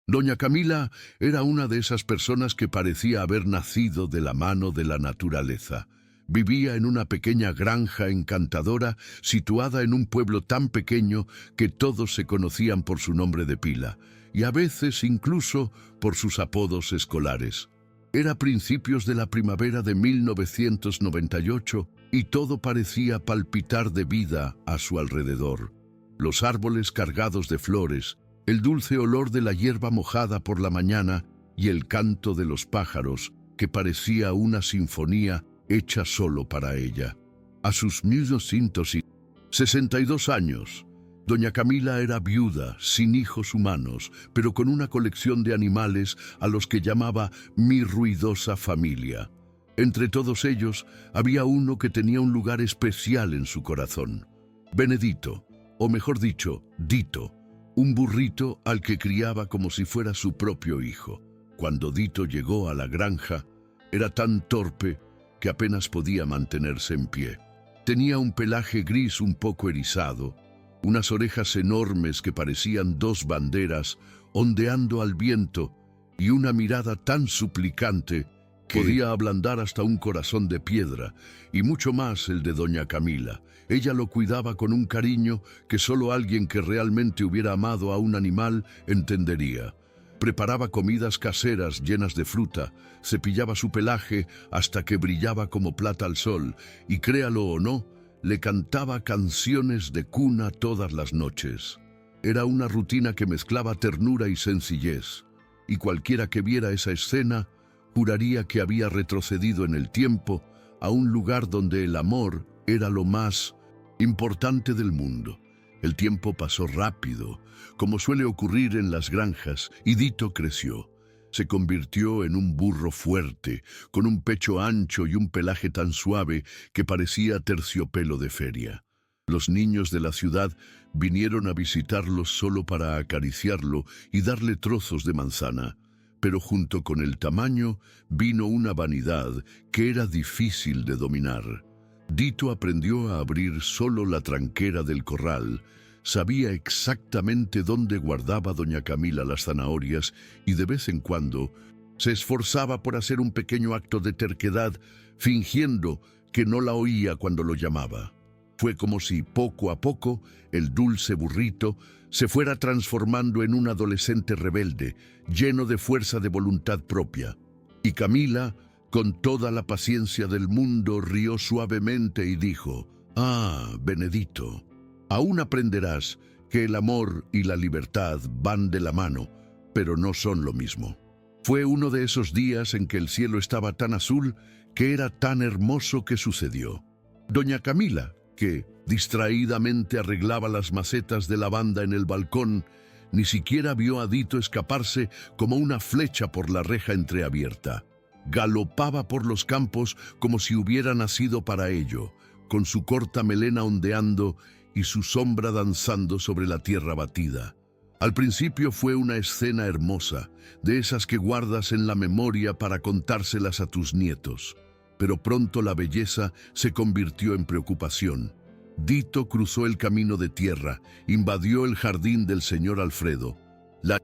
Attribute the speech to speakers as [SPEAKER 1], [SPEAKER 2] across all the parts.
[SPEAKER 1] Doña Camila era una de esas personas que parecía haber nacido de la mano de la naturaleza. Vivía en una pequeña granja encantadora situada en un pueblo tan pequeño que todos se conocían por su nombre de pila, y a veces incluso por sus apodos escolares. Era principios de la primavera de 1998 y todo parecía palpitar de vida a su alrededor. Los árboles cargados de flores, el dulce olor de la hierba mojada por la mañana y el canto de los pájaros, que parecía una sinfonía hecha solo para ella. A sus 1962 años, doña Camila era viuda, sin hijos humanos, pero con una colección de animales a los que llamaba mi ruidosa familia. Entre todos ellos, había uno que tenía un lugar especial en su corazón. Benedito, o mejor dicho, Dito, un burrito al que criaba como si fuera su propio hijo. Cuando Dito llegó a la granja, era tan torpe que apenas podía mantenerse en pie. Tenía un pelaje gris un poco erizado, unas orejas enormes que parecían dos banderas ondeando al viento y una mirada tan suplicante que podía ablandar hasta un corazón de piedra, y mucho más el de doña Camila. Ella lo cuidaba con un cariño que solo alguien que realmente hubiera amado a un animal entendería. Preparaba comidas caseras llenas de fruta, cepillaba su pelaje hasta que brillaba como plata al sol, y créalo o no, le cantaba canciones de cuna todas las noches. Era una rutina que mezclaba ternura y sencillez, y cualquiera que viera esa escena juraría que había retrocedido en el tiempo a un lugar donde el amor era lo más importante del mundo. El tiempo pasó rápido, como suele ocurrir en las granjas, y Dito creció. Se convirtió en un burro fuerte, con un pecho ancho y un pelaje tan suave que parecía terciopelo de feria. Los niños de la ciudad vinieron a visitarlo solo para acariciarlo y darle trozos de manzana. Pero junto con el tamaño vino una vanidad que era difícil de dominar. Dito aprendió a abrir solo la tranquera del corral, sabía exactamente dónde guardaba doña Camila las zanahorias y de vez en cuando se esforzaba por hacer un pequeño acto de terquedad, fingiendo que no la oía cuando lo llamaba. Fue como si poco a poco el dulce burrito se fuera transformando en un adolescente rebelde, lleno de fuerza de voluntad propia. Y Camila, con toda la paciencia del mundo, rió suavemente y dijo: «Ah, Benedito, aún aprenderás que el amor y la libertad van de la mano, pero no son lo mismo». Fue uno de esos días en que el cielo estaba tan azul que era tan hermoso que sucedió. Doña Camila, que distraídamente arreglaba las macetas de lavanda en el balcón, ni siquiera vio a Dito escaparse como una flecha por la reja entreabierta. Galopaba por los campos como si hubiera nacido para ello, con su corta melena ondeando y su sombra danzando sobre la tierra batida. Al principio fue una escena hermosa, de esas que guardas en la memoria para contárselas a tus nietos. Pero pronto la belleza se convirtió en preocupación. Dito cruzó el camino de tierra, invadió el jardín del señor Alfredo, el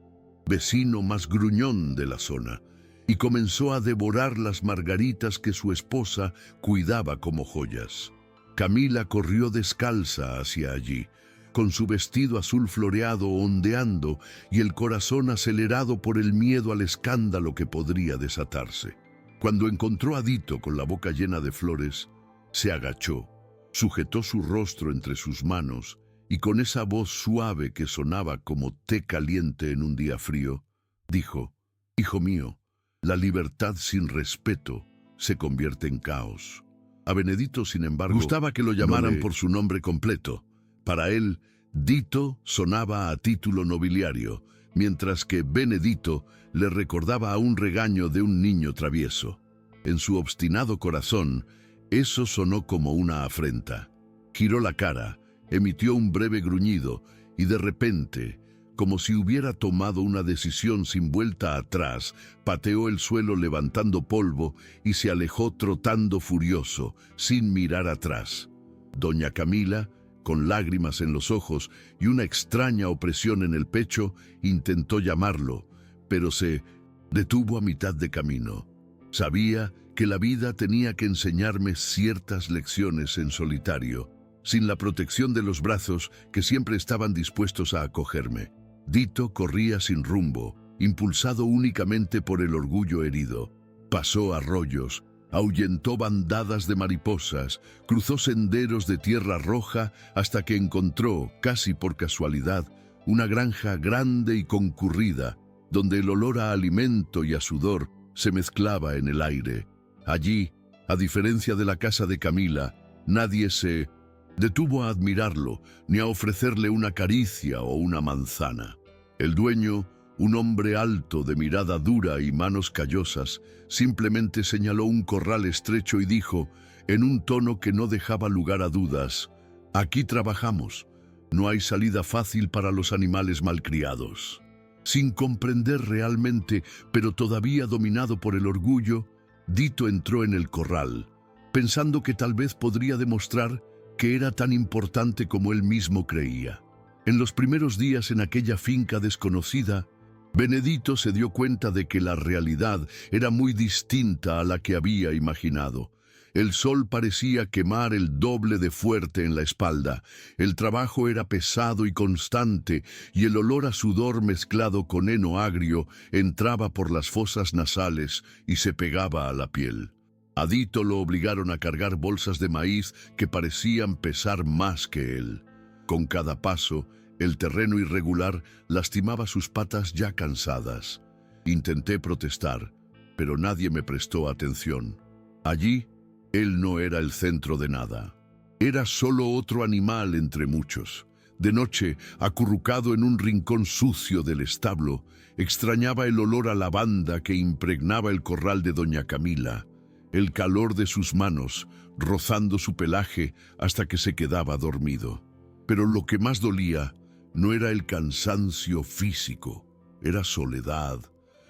[SPEAKER 1] vecino más gruñón de la zona, y comenzó a devorar las margaritas que su esposa cuidaba como joyas. Camila corrió descalza hacia allí, con su vestido azul floreado ondeando y el corazón acelerado por el miedo al escándalo que podría desatarse. Cuando encontró a Dito con la boca llena de flores, se agachó, sujetó su rostro entre sus manos y con esa voz suave que sonaba como té caliente en un día frío, dijo: «Hijo mío, la libertad sin respeto se convierte en caos». A Benedito, sin embargo, gustaba que lo llamaran por su nombre completo. Para él, Dito sonaba a título nobiliario, mientras que Benedito le recordaba a un regaño de un niño travieso. En su obstinado corazón, eso sonó como una afrenta. Giró la cara, emitió un breve gruñido y de repente, como si hubiera tomado una decisión sin vuelta atrás, pateó el suelo levantando polvo y se alejó trotando furioso, sin mirar atrás. Doña Camila, con lágrimas en los ojos y una extraña opresión en el pecho, intentó llamarlo, pero se detuvo a mitad de camino. Sabía que la vida tenía que enseñarme ciertas lecciones en solitario, sin la protección de los brazos que siempre estaban dispuestos a acogerme. Dito corría sin rumbo, impulsado únicamente por el orgullo herido. Pasó arroyos, ahuyentó bandadas de mariposas, cruzó senderos de tierra roja hasta que encontró, casi por casualidad, una granja grande y concurrida, donde el olor a alimento y a sudor se mezclaba en el aire. Allí, a diferencia de la casa de Camila, nadie se detuvo a admirarlo ni a ofrecerle una caricia o una manzana. El dueño, un hombre alto de mirada dura y manos callosas, simplemente señaló un corral estrecho y dijo, en un tono que no dejaba lugar a dudas, «Aquí trabajamos. No hay salida fácil para los animales malcriados». Sin comprender realmente, pero todavía dominado por el orgullo, Dito entró en el corral, pensando que tal vez podría demostrar que era tan importante como él mismo creía. En los primeros días en aquella finca desconocida, Benedito se dio cuenta de que la realidad era muy distinta a la que había imaginado. El sol parecía quemar el doble de fuerte en la espalda, el trabajo era pesado y constante, y el olor a sudor mezclado con heno agrio entraba por las fosas nasales y se pegaba a la piel. A Dito lo obligaron a cargar bolsas de maíz que parecían pesar más que él. Con cada paso, el terreno irregular lastimaba sus patas ya cansadas. Intenté protestar, pero nadie me prestó atención. Allí, él no era el centro de nada. Era solo otro animal entre muchos. De noche, acurrucado en un rincón sucio del establo, extrañaba el olor a lavanda que impregnaba el corral de doña Camila, el calor de sus manos, rozando su pelaje hasta que se quedaba dormido. Pero lo que más dolía no era el cansancio físico, era soledad.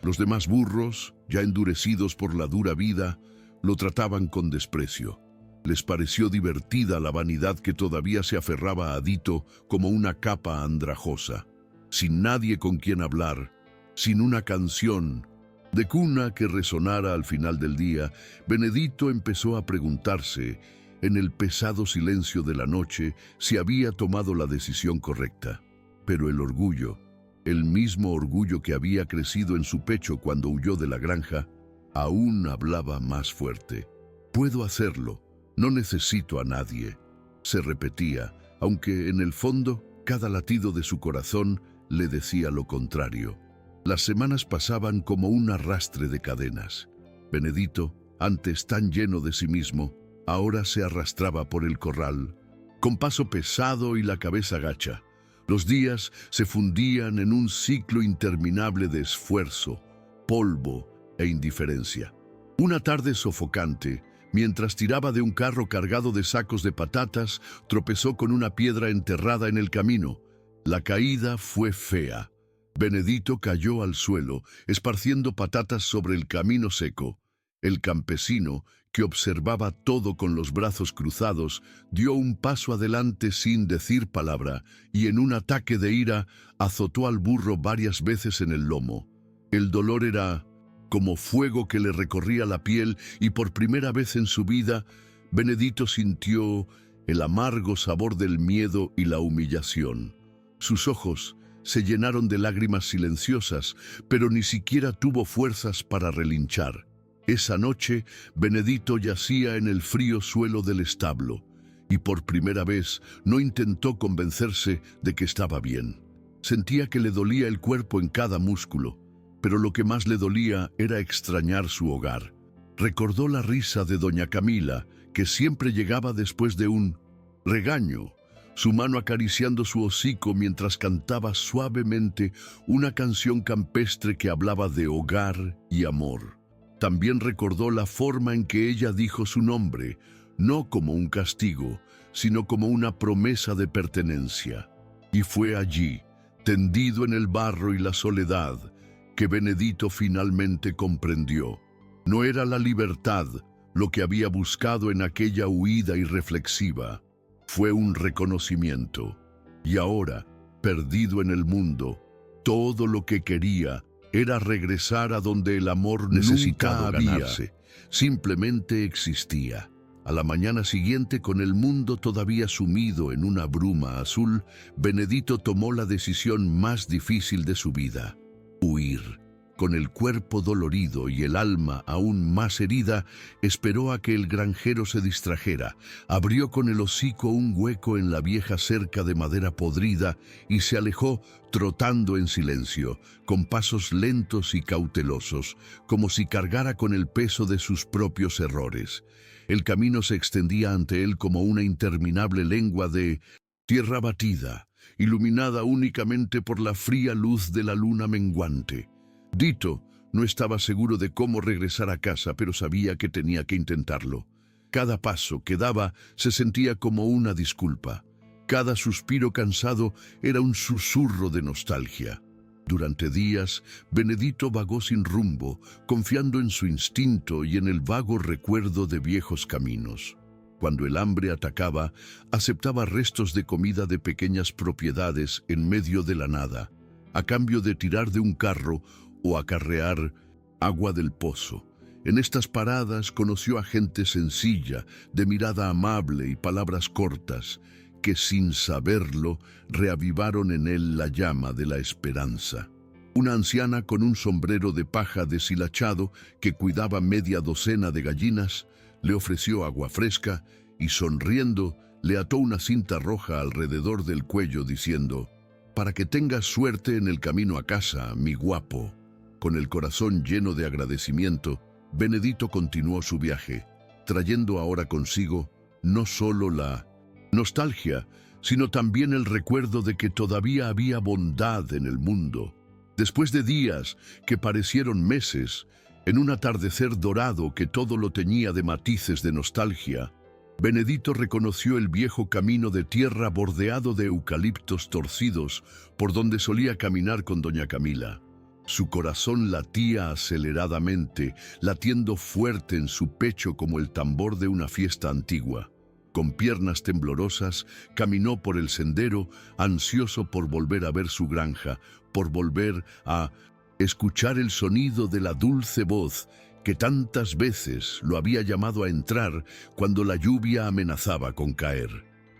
[SPEAKER 1] Los demás burros, ya endurecidos por la dura vida, lo trataban con desprecio. Les pareció divertida la vanidad que todavía se aferraba a Dito como una capa andrajosa. Sin nadie con quien hablar, sin una canción de cuna que resonara al final del día, Benedito empezó a preguntarse, en el pesado silencio de la noche, si había tomado la decisión correcta. Pero el orgullo, el mismo orgullo que había crecido en su pecho cuando huyó de la granja, aún hablaba más fuerte. «Puedo hacerlo, no necesito a nadie», se repetía, aunque en el fondo cada latido de su corazón le decía lo contrario. Las semanas pasaban como un arrastre de cadenas. Benedito, antes tan lleno de sí mismo, ahora se arrastraba por el corral, con paso pesado y la cabeza gacha. Los días se fundían en un ciclo interminable de esfuerzo, polvo e indiferencia. Una tarde sofocante, mientras tiraba de un carro cargado de sacos de patatas, tropezó con una piedra enterrada en el camino. La caída fue fea. Benedito cayó al suelo, esparciendo patatas sobre el camino seco. El campesino, que observaba todo con los brazos cruzados, dio un paso adelante sin decir palabra y en un ataque de ira azotó al burro varias veces en el lomo. El dolor era como fuego que le recorría la piel y por primera vez en su vida, Benedito sintió el amargo sabor del miedo y la humillación. Sus ojos se llenaron de lágrimas silenciosas, pero ni siquiera tuvo fuerzas para relinchar. Esa noche, Benedito yacía en el frío suelo del establo, y por primera vez no intentó convencerse de que estaba bien. Sentía que le dolía el cuerpo en cada músculo, pero lo que más le dolía era extrañar su hogar. Recordó la risa de doña Camila, que siempre llegaba después de un regaño, su mano acariciando su hocico mientras cantaba suavemente una canción campestre que hablaba de hogar y amor. También recordó la forma en que ella dijo su nombre, no como un castigo, sino como una promesa de pertenencia. Y fue allí, tendido en el barro y la soledad, que Benedito finalmente comprendió. No era la libertad lo que había buscado en aquella huida irreflexiva. Fue un reconocimiento. Y ahora, perdido en el mundo, todo lo que quería Era regresar a donde el amor necesitaba ganarse. Simplemente existía. A la mañana siguiente, con el mundo todavía sumido en una bruma azul, Benedito tomó la decisión más difícil de su vida: huir. Con el cuerpo dolorido y el alma aún más herida, esperó a que el granjero se distrajera, abrió con el hocico un hueco en la vieja cerca de madera podrida y se alejó trotando en silencio, con pasos lentos y cautelosos, como si cargara con el peso de sus propios errores. El camino se extendía ante él como una interminable lengua de tierra batida, iluminada únicamente por la fría luz de la luna menguante. Dito no estaba seguro de cómo regresar a casa, pero sabía que tenía que intentarlo. Cada paso que daba se sentía como una disculpa. Cada suspiro cansado era un susurro de nostalgia. Durante días, Benedito vagó sin rumbo, confiando en su instinto y en el vago recuerdo de viejos caminos. Cuando el hambre atacaba, aceptaba restos de comida de pequeñas propiedades en medio de la nada, a cambio de tirar de un carro o acarrear agua del pozo. En estas paradas conoció a gente sencilla, de mirada amable y palabras cortas, que sin saberlo reavivaron en él la llama de la esperanza. Una anciana con un sombrero de paja deshilachado que cuidaba media docena de gallinas, le ofreció agua fresca y, sonriendo, le ató una cinta roja alrededor del cuello diciendo: «Para que tengas suerte en el camino a casa, mi guapo». Con el corazón lleno de agradecimiento, Benedito continuó su viaje, trayendo ahora consigo no solo la nostalgia, sino también el recuerdo de que todavía había bondad en el mundo. Después de días que parecieron meses, en un atardecer dorado que todo lo teñía de matices de nostalgia, Benedito reconoció el viejo camino de tierra bordeado de eucaliptos torcidos por donde solía caminar con doña Camila. Su corazón latía aceleradamente, latiendo fuerte en su pecho como el tambor de una fiesta antigua. Con piernas temblorosas, caminó por el sendero, ansioso por volver a ver su granja, por volver a escuchar el sonido de la dulce voz que tantas veces lo había llamado a entrar cuando la lluvia amenazaba con caer.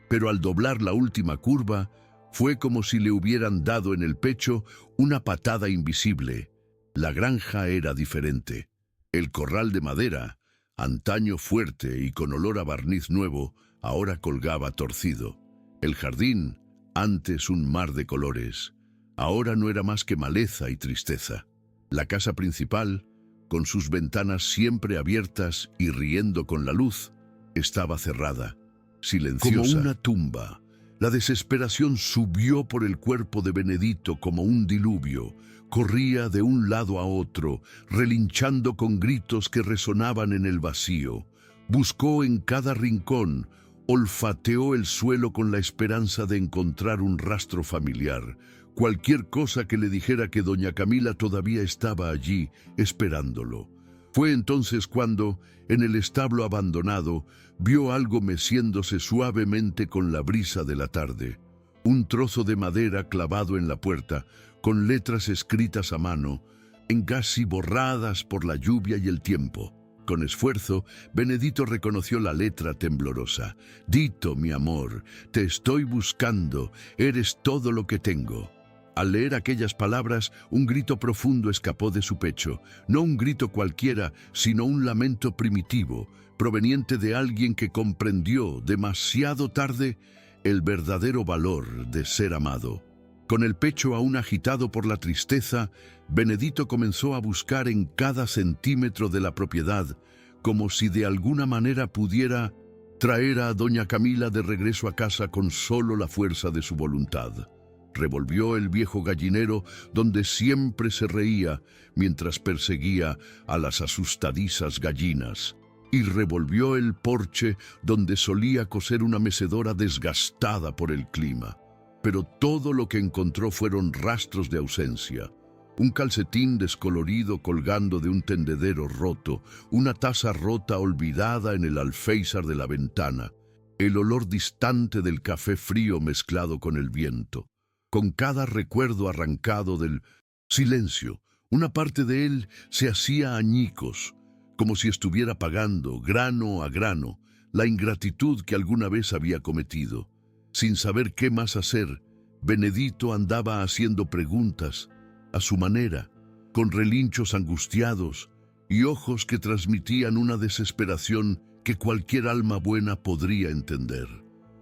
[SPEAKER 1] Pero al doblar la última curva, fue como si le hubieran dado en el pecho una patada invisible. La granja era diferente. El corral de madera, antaño fuerte y con olor a barniz nuevo, ahora colgaba torcido. El jardín, antes un mar de colores, ahora no era más que maleza y tristeza. La casa principal, con sus ventanas siempre abiertas y riendo con la luz, estaba cerrada, silenciosa. Como una tumba. La desesperación subió por el cuerpo de Benedito como un diluvio. Corría de un lado a otro, relinchando con gritos que resonaban en el vacío. Buscó en cada rincón, olfateó el suelo con la esperanza de encontrar un rastro familiar. Cualquier cosa que le dijera que doña Camila todavía estaba allí, esperándolo. Fue entonces cuando, en el establo abandonado, vio algo meciéndose suavemente con la brisa de la tarde. Un trozo de madera clavado en la puerta, con letras escritas a mano, en casi borradas por la lluvia y el tiempo. Con esfuerzo, Benedito reconoció la letra temblorosa. «Dito, mi amor, te estoy buscando, eres todo lo que tengo». Al leer aquellas palabras, un grito profundo escapó de su pecho, no un grito cualquiera, sino un lamento primitivo, proveniente de alguien que comprendió demasiado tarde el verdadero valor de ser amado. Con el pecho aún agitado por la tristeza, Benedito comenzó a buscar en cada centímetro de la propiedad, como si de alguna manera pudiera traer a doña Camila de regreso a casa con solo la fuerza de su voluntad. Revolvió el viejo gallinero donde siempre se reía mientras perseguía a las asustadizas gallinas, y revolvió el porche donde solía coser una mecedora desgastada por el clima. Pero todo lo que encontró fueron rastros de ausencia. Un calcetín descolorido colgando de un tendedero roto, una taza rota olvidada en el alféizar de la ventana, el olor distante del café frío mezclado con el viento. Con cada recuerdo arrancado del silencio, Una parte de él se hacía añicos, como si estuviera pagando, grano a grano, la ingratitud que alguna vez había cometido. Sin saber qué más hacer, Benedito andaba haciendo preguntas, a su manera, con relinchos angustiados y ojos que transmitían una desesperación que cualquier alma buena podría entender.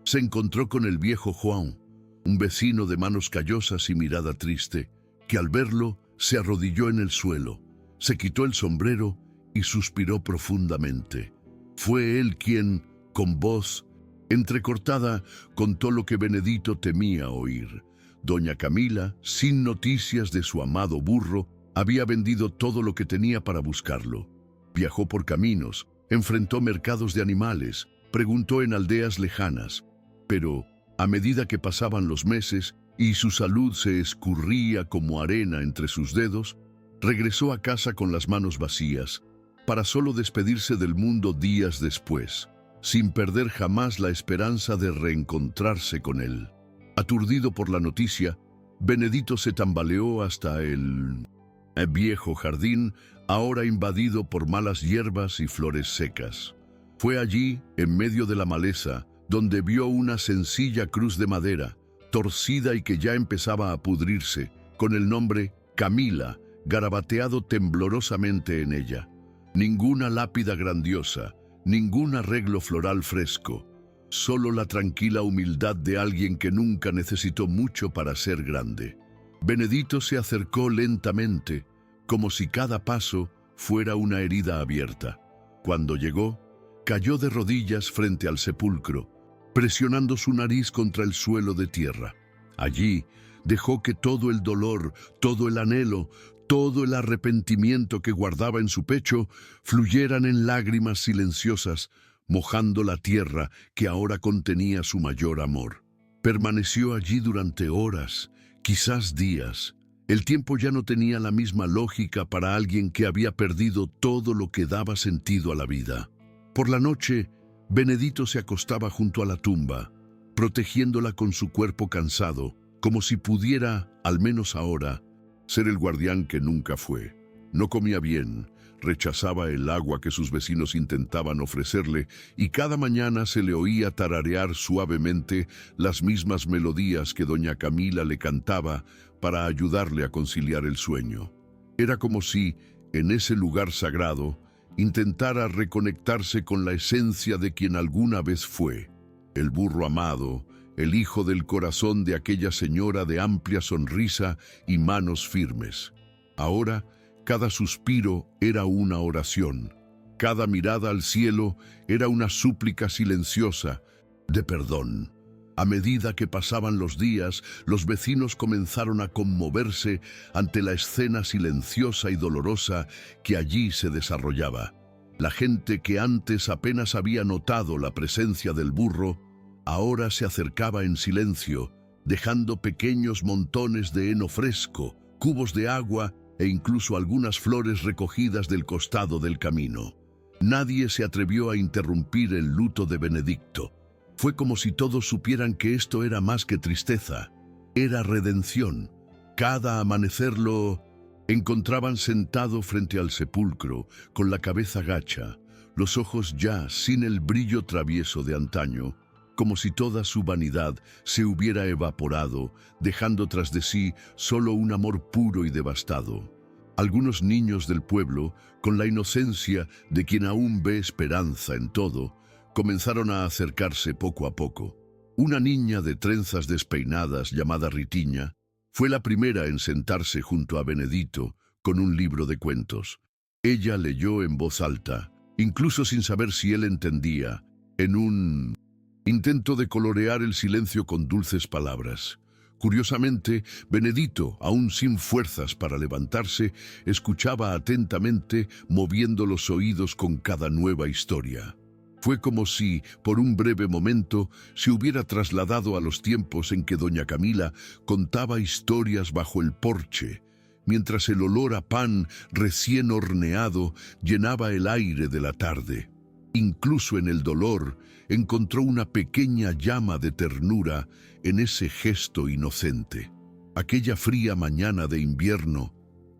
[SPEAKER 1] Se encontró con el viejo Juan, un vecino de manos callosas y mirada triste, que al verlo se arrodilló en el suelo, se quitó el sombrero y suspiró profundamente. Fue él quien, con voz entrecortada, contó lo que Benedito temía oír. Doña Camila, sin noticias de su amado burro, había vendido todo lo que tenía para buscarlo. Viajó por caminos, enfrentó mercados de animales, preguntó en aldeas lejanas, pero a medida que pasaban los meses y su salud se escurría como arena entre sus dedos, regresó a casa con las manos vacías, para solo despedirse del mundo días después, sin perder jamás la esperanza de reencontrarse con él. Aturdido por la noticia, Benedito se tambaleó hasta el viejo jardín, ahora invadido por malas hierbas y flores secas. Fue allí, en medio de la maleza, donde vio una sencilla cruz de madera, torcida y que ya empezaba a pudrirse, con el nombre Camila garabateado temblorosamente en ella. Ninguna lápida grandiosa, ningún arreglo floral fresco, solo la tranquila humildad de alguien que nunca necesitó mucho para ser grande. Benedito se acercó lentamente, como si cada paso fuera una herida abierta. Cuando llegó, cayó de rodillas frente al sepulcro, presionando su nariz contra el suelo de tierra. Allí dejó que todo el dolor, todo el anhelo, todo el arrepentimiento que guardaba en su pecho fluyeran en lágrimas silenciosas, mojando la tierra que ahora contenía su mayor amor. Permaneció allí durante horas, quizás días. El tiempo ya no tenía la misma lógica para alguien que había perdido todo lo que daba sentido a la vida. Por la noche, Benedito se acostaba junto a la tumba, protegiéndola con su cuerpo cansado, como si pudiera, al menos ahora, ser el guardián que nunca fue. No comía bien, rechazaba el agua que sus vecinos intentaban ofrecerle y cada mañana se le oía tararear suavemente las mismas melodías que doña Camila le cantaba para ayudarle a conciliar el sueño. Era como si, en ese lugar sagrado, intentara reconectarse con la esencia de quien alguna vez fue, el burro amado, el hijo del corazón de aquella señora de amplia sonrisa y manos firmes. Ahora, cada suspiro era una oración, cada mirada al cielo era una súplica silenciosa de perdón. A medida que pasaban los días, los vecinos comenzaron a conmoverse ante la escena silenciosa y dolorosa que allí se desarrollaba. La gente que antes apenas había notado la presencia del burro, ahora se acercaba en silencio, dejando pequeños montones de heno fresco, cubos de agua e incluso algunas flores recogidas del costado del camino. Nadie se atrevió a interrumpir el luto de Benedicto. Fue como si todos supieran que esto era más que tristeza, era redención. Cada amanecer lo encontraban sentado frente al sepulcro, con la cabeza gacha, los ojos ya sin el brillo travieso de antaño, como si toda su vanidad se hubiera evaporado, dejando tras de sí solo un amor puro y devastado. Algunos niños del pueblo, con la inocencia de quien aún ve esperanza en todo, comenzaron a acercarse poco a poco. Una niña de trenzas despeinadas llamada Ritiña fue la primera en sentarse junto a Benedito con un libro de cuentos. Ella leyó en voz alta, incluso sin saber si él entendía, en un intento de colorear el silencio con dulces palabras. Curiosamente, Benedito, aún sin fuerzas para levantarse, escuchaba atentamente, moviendo los oídos con cada nueva historia. Fue como si, por un breve momento, se hubiera trasladado a los tiempos en que doña Camila contaba historias bajo el porche, mientras el olor a pan recién horneado llenaba el aire de la tarde. Incluso en el dolor, encontró una pequeña llama de ternura en ese gesto inocente. Aquella fría mañana de invierno,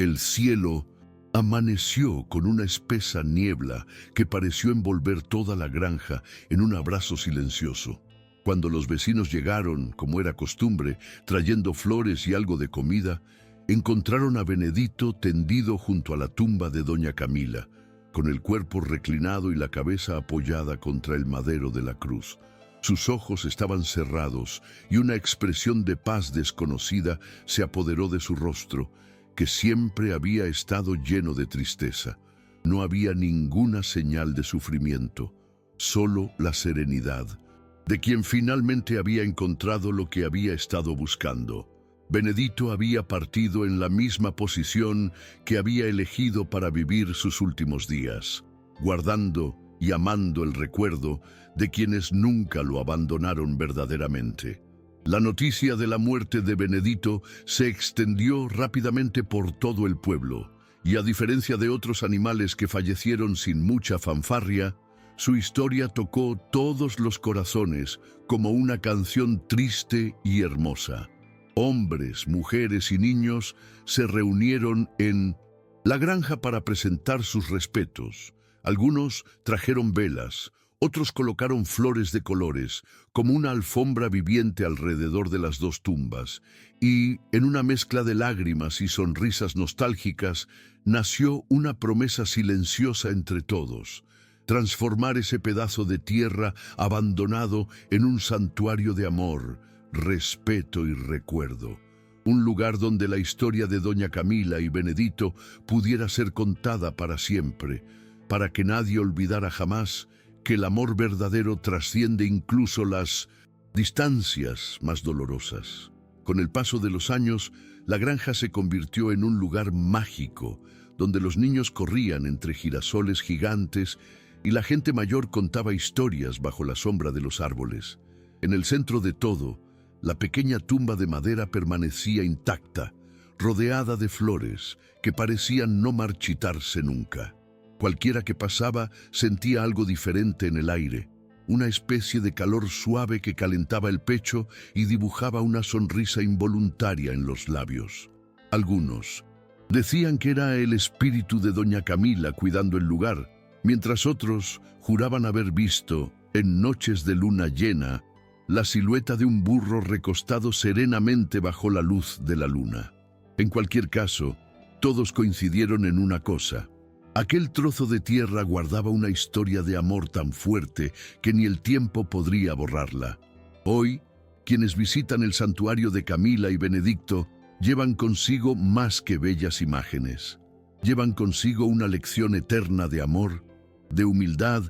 [SPEAKER 1] El cielo amaneció con una espesa niebla que pareció envolver toda la granja en un abrazo silencioso. Cuando los vecinos llegaron, como era costumbre, trayendo flores y algo de comida, encontraron a Benedito tendido junto a la tumba de doña Camila, con el cuerpo reclinado y la cabeza apoyada contra el madero de la cruz. Sus ojos estaban cerrados y una expresión de paz desconocida se apoderó de su rostro, que siempre había estado lleno de tristeza. No había ninguna señal de sufrimiento, solo la serenidad, de quien finalmente había encontrado lo que había estado buscando. Benedito había partido en la misma posición que había elegido para vivir sus últimos días, guardando y amando el recuerdo de quienes nunca lo abandonaron verdaderamente. La noticia de la muerte de Benedito se extendió rápidamente por todo el pueblo, y a diferencia de otros animales que fallecieron sin mucha fanfarria, su historia tocó todos los corazones como una canción triste y hermosa. Hombres, mujeres y niños se reunieron en la granja para presentar sus respetos. Algunos trajeron velas, otros colocaron flores de colores, como una alfombra viviente alrededor de las dos tumbas, y, en una mezcla de lágrimas y sonrisas nostálgicas, nació una promesa silenciosa entre todos: transformar ese pedazo de tierra abandonado en un santuario de amor, respeto y recuerdo. Un lugar donde la historia de doña Camila y Benedito pudiera ser contada para siempre, para que nadie olvidara jamás que el amor verdadero trasciende incluso las distancias más dolorosas. Con el paso de los años, la granja se convirtió en un lugar mágico, donde los niños corrían entre girasoles gigantes y la gente mayor contaba historias bajo la sombra de los árboles. En el centro de todo, la pequeña tumba de madera permanecía intacta, rodeada de flores que parecían no marchitarse nunca. Cualquiera que pasaba sentía algo diferente en el aire, una especie de calor suave que calentaba el pecho y dibujaba una sonrisa involuntaria en los labios. Algunos decían que era el espíritu de doña Camila cuidando el lugar, mientras otros juraban haber visto, en noches de luna llena, la silueta de un burro recostado serenamente bajo la luz de la luna. En cualquier caso, todos coincidieron en una cosa: aquel trozo de tierra guardaba una historia de amor tan fuerte que ni el tiempo podría borrarla. Hoy, quienes visitan el santuario de Camila y Benedicto llevan consigo más que bellas imágenes. Llevan consigo una lección eterna de amor, de humildad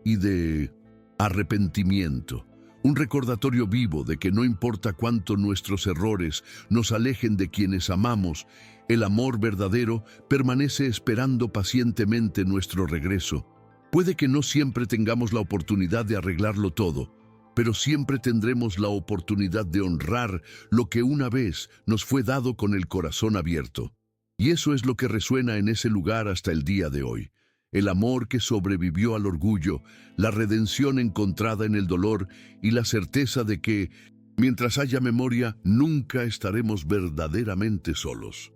[SPEAKER 1] y de arrepentimiento. Un recordatorio vivo de que no importa cuánto nuestros errores nos alejen de quienes amamos, el amor verdadero permanece esperando pacientemente nuestro regreso. Puede que no siempre tengamos la oportunidad de arreglarlo todo, pero siempre tendremos la oportunidad de honrar lo que una vez nos fue dado con el corazón abierto. Y eso es lo que resuena en ese lugar hasta el día de hoy. El amor que sobrevivió al orgullo, la redención encontrada en el dolor y la certeza de que, mientras haya memoria, nunca estaremos verdaderamente solos.